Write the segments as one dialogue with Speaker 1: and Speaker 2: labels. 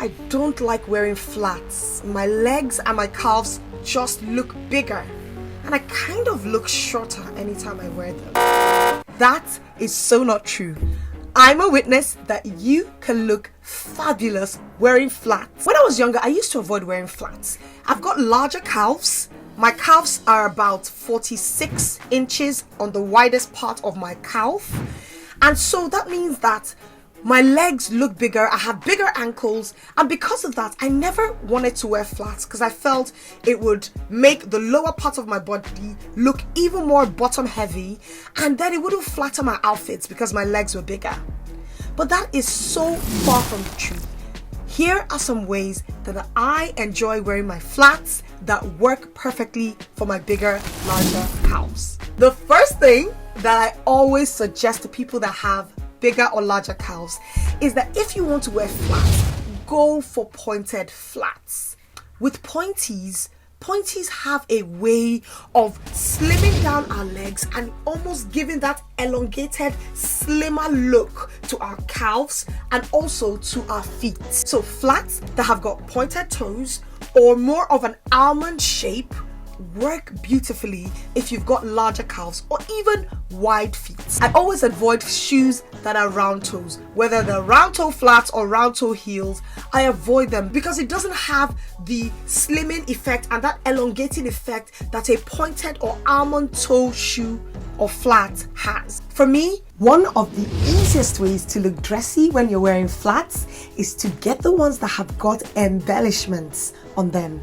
Speaker 1: I don't like wearing flats. My legs and my calves just look bigger, and I kind of look shorter anytime I wear them. That is so not true. I'm a witness that you can look fabulous wearing flats. When I was younger, I used to avoid wearing flats. I've got larger calves. My calves are about 46 inches on the widest part of my calf. And so that means that my legs look bigger, I have bigger ankles, and because of that, I never wanted to wear flats because I felt it would make the lower part of my body look even more bottom heavy, and then it wouldn't flatter my outfits because my legs were bigger. But that is so far from the truth. Here are some ways that I enjoy wearing my flats that work perfectly for my bigger, larger calves. The first thing that I always suggest to people that have bigger or larger calves is that if you want to wear flats, go for pointed flats. With pointies have a way of slimming down our legs and almost giving that elongated, slimmer look to our calves and also to our feet. So flats that have got pointed toes or more of an almond shape work beautifully if you've got larger calves or even wide feet. I always avoid shoes that are round toes, whether they're round toe flats or round toe heels. I avoid them because it doesn't have the slimming effect and that elongating effect that a pointed or almond toe shoe or flat has. For me, one of the easiest ways to look dressy when you're wearing flats is to get the ones that have got embellishments on them.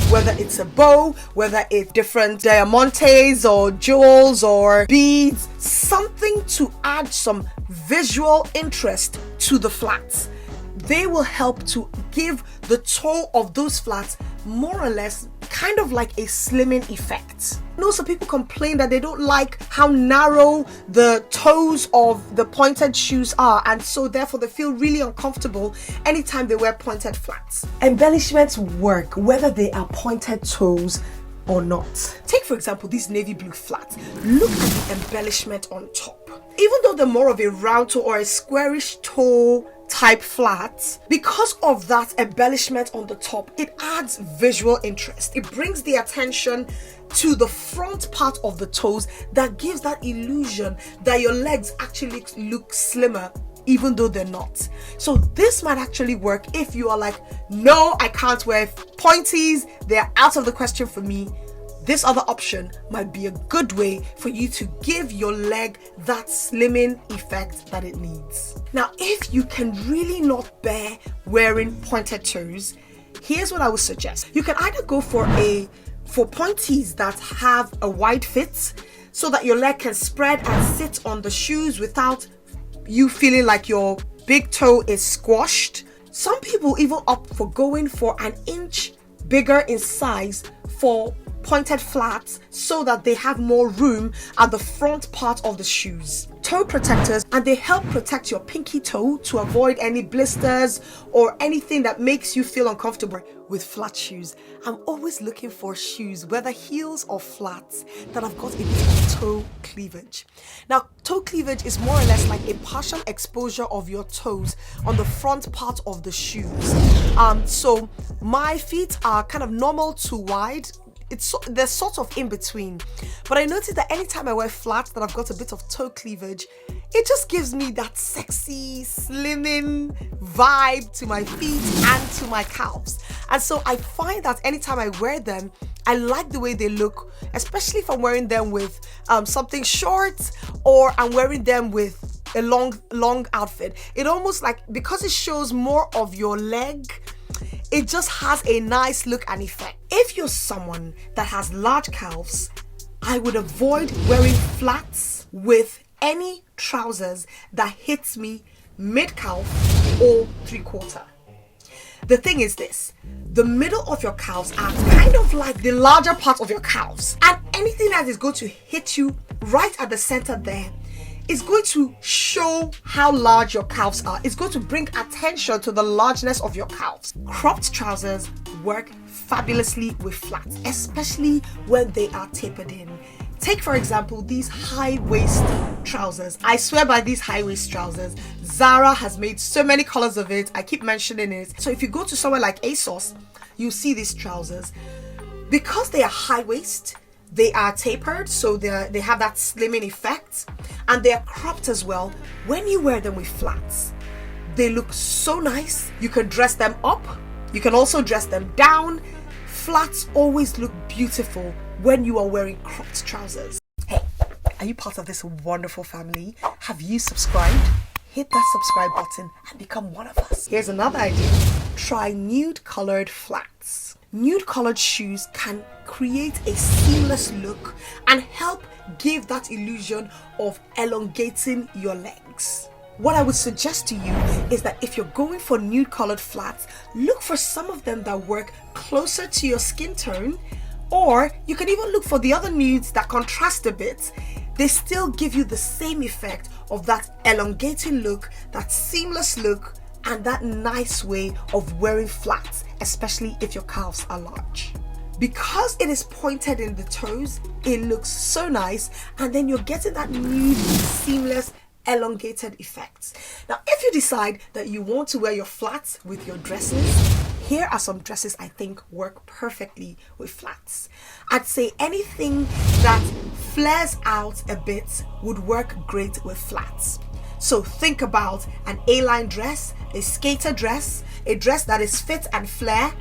Speaker 1: Whether it's a bow, whether it's different diamantes or jewels or beads, something to add some visual interest to the flats. They will help to give the toe of those flats more or less kind of like a slimming effect. I know some people complain that they don't like how narrow the toes of the pointed shoes are, and so therefore they feel really uncomfortable anytime they wear pointed flats. Embellishments work whether they are pointed toes or not. Take for example these navy blue flats. Look at the embellishment on top. Even though they're more of a round toe or a squarish toe type flat, because of that embellishment on the top, it adds visual interest. It brings the attention to the front part of the toes that gives that illusion that your legs actually look slimmer even though they're not. So this might actually work if you are like, no, I can't wear pointies, they're out of the question for me. This other option might be a good way for you to give your leg that slimming effect that it needs. Now, if you can really not bear wearing pointed toes, here's what I would suggest. You can either go for pointies that have a wide fit so that your leg can spread and sit on the shoes without you feeling like your big toe is squashed. Some people even opt for going for an inch bigger in size for pointed flats so that they have more room at the front part of the shoes. Toe protectors, and they help protect your pinky toe to avoid any blisters or anything that makes you feel uncomfortable with flat shoes. I'm always looking for shoes, whether heels or flats, that have got a bit of toe cleavage. Now, toe cleavage is more or less like a partial exposure of your toes on the front part of the shoes. So my feet are kind of normal to wide. They're sort of in between, but I noticed that anytime I wear flats that I've got a bit of toe cleavage, it just gives me that sexy slimming vibe to my feet and to my calves. And so I find that anytime I wear them, I like the way they look, especially if I'm wearing them with something short or I'm wearing them with a long outfit. It almost like, because it shows more of your leg, it just has a nice look and effect. If you're someone that has large calves, I would avoid wearing flats with any trousers that hits me mid-calf or 3/4. The thing is this, the middle of your calves are kind of like the larger part of your calves, and anything that is going to hit you right at the center there is going to show how large your calves are. It's going to bring attention to the largeness of your calves. Cropped trousers work fabulously with flats, especially when they are tapered in. Take for example these high waist trousers. I swear by these high waist trousers. Zara has made so many colors of it. I keep mentioning it. So if you go to somewhere like ASOS, you see these trousers. Because they are high waist, they are tapered, so they have that slimming effect, and they are cropped as well. When you wear them with flats, they look so nice. You can dress them up, you can also dress them down. Flats always look beautiful when you are wearing cropped trousers. Hey, are you part of this wonderful family? Have you subscribed? Hit that subscribe button and become one of us. Here's another idea. Try nude colored flats. Nude colored shoes can create a seamless look and help give that illusion of elongating your legs. What I would suggest to you is that if you're going for nude colored flats, look for some of them that work closer to your skin tone, or you can even look for the other nudes that contrast a bit. They still give you the same effect of that elongating look, that seamless look, and that nice way of wearing flats, especially if your calves are large. Because it is pointed in the toes, it looks so nice, and then you're getting that nude, seamless, elongated effects. Now, if you decide that you want to wear your flats with your dresses, here are some dresses I think work perfectly with flats. I'd say anything that flares out a bit would work great with flats. So think about an A-line dress, a skater dress, a dress that is fit and flare.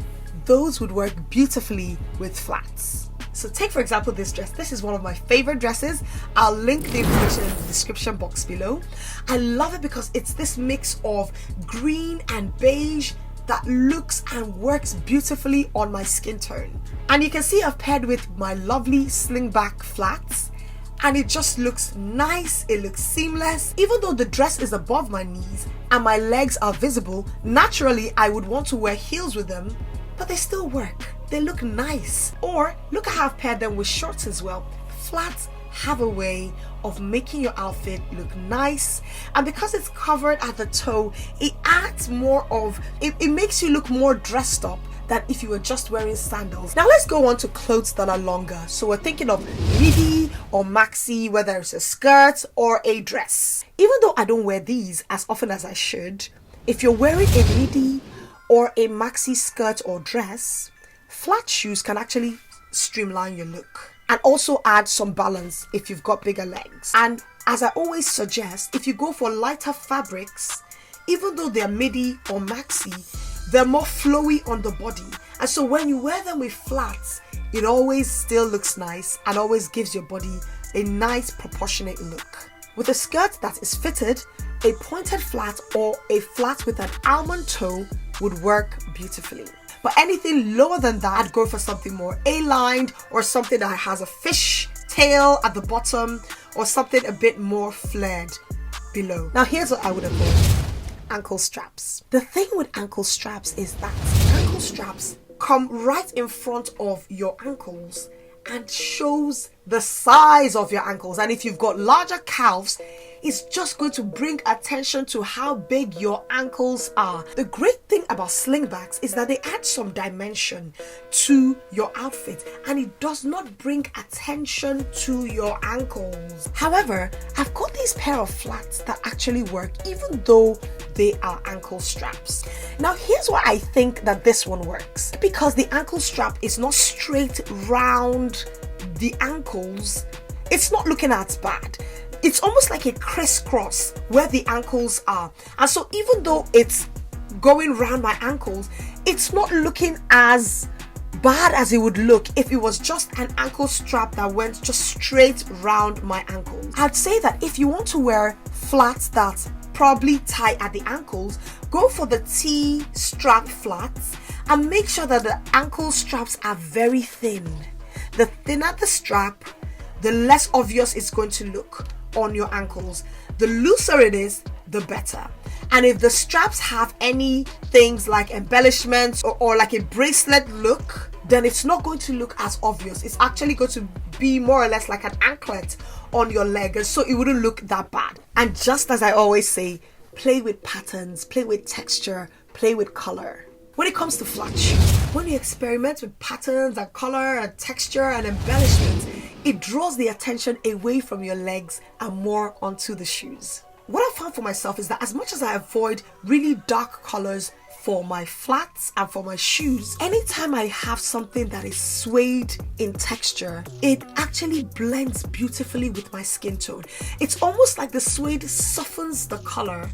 Speaker 1: Those would work beautifully with flats. So take for example this dress. This is one of my favorite dresses. I'll link the information in the description box below. I love it because it's this mix of green and beige that looks and works beautifully on my skin tone. And you can see I've paired with my lovely slingback flats, and it just looks nice, it looks seamless. Even though the dress is above my knees and my legs are visible, naturally I would want to wear heels with them, but they still work. They look nice. Or look at how I've paired them with shorts as well. Flats have a way of making your outfit look nice, and because it's covered at the toe, it adds more of it makes you look more dressed up than if you were just wearing sandals. Now let's go on to clothes that are longer. So we're thinking of midi or maxi, whether it's a skirt or a dress. Even though I don't wear these as often as I should, if you're wearing a midi or a maxi skirt or dress, flat shoes can actually streamline your look and also add some balance if you've got bigger legs. And as I always suggest, if you go for lighter fabrics, even though they're midi or maxi, they're more flowy on the body. And so when you wear them with flats, it always still looks nice and always gives your body a nice proportionate look. With a skirt that is fitted, a pointed flat or a flat with an almond toe would work beautifully. But anything lower than that, I'd go for something more A-lined or something that has a fish tail at the bottom or something a bit more flared below. Now here's what I would avoid. Ankle straps. The thing with ankle straps is that ankle straps come right in front of your ankles and shows the size of your ankles. And if you've got larger calves, it's just going to bring attention to how big your ankles are. The great thing about slingbacks is that they add some dimension to your outfit and it does not bring attention to your ankles. However, I've got these pair of flats that actually work even though they are ankle straps. Now here's why I think that this one works. Because the ankle strap is not straight round the ankles, it's not looking as bad. It's almost like a crisscross where the ankles are. And so even though it's going around my ankles, it's not looking as bad as it would look if it was just an ankle strap that went just straight round my ankles. I'd say that if you want to wear flats that probably tie at the ankles, go for the T-strap flats and make sure that the ankle straps are very thin. The thinner the strap, the less obvious it's going to look on your ankles. The looser it is, the better. And if the straps have any things like embellishments or like a bracelet look, then it's not going to look as obvious. It's actually going to be more or less like an anklet on your leg, and so it wouldn't look that bad. And just as I always say, play with patterns, play with texture, play with color. When it comes to flat shoes, when you experiment with patterns and color and texture and embellishments, it draws the attention away from your legs and more onto the shoes. What I found for myself is that as much as I avoid really dark colors for my flats and for my shoes, anytime I have something that is suede in texture, it actually blends beautifully with my skin tone. It's almost like the suede softens the color,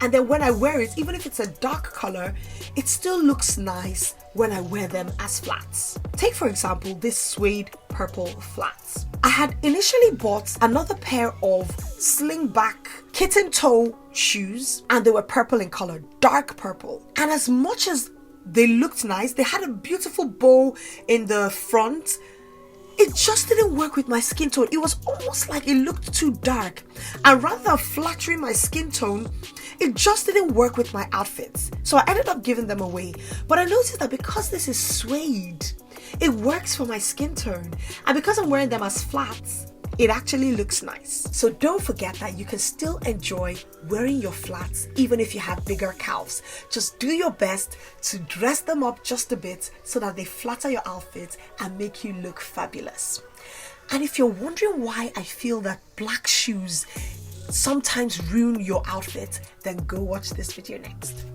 Speaker 1: and then when I wear it, even if it's a dark color, it still looks nice when I wear them as flats. Take for example this suede purple flats. I had initially bought another pair of slingback kitten toe shoes, and they were purple in color, dark purple. And as much as they looked nice, they had a beautiful bow in the front, it just didn't work with my skin tone. It was almost like it looked too dark, and rather than flattering my skin tone, it just didn't work with my outfits. So I ended up giving them away. But I noticed that because this is suede, it works for my skin tone, and because I'm wearing them as flats, it actually looks nice. So don't forget that you can still enjoy wearing your flats even if you have bigger calves. Just do your best to dress them up just a bit so that they flatter your outfit and make you look fabulous. And if you're wondering why I feel that black shoes sometimes ruin your outfit, then go watch this video next.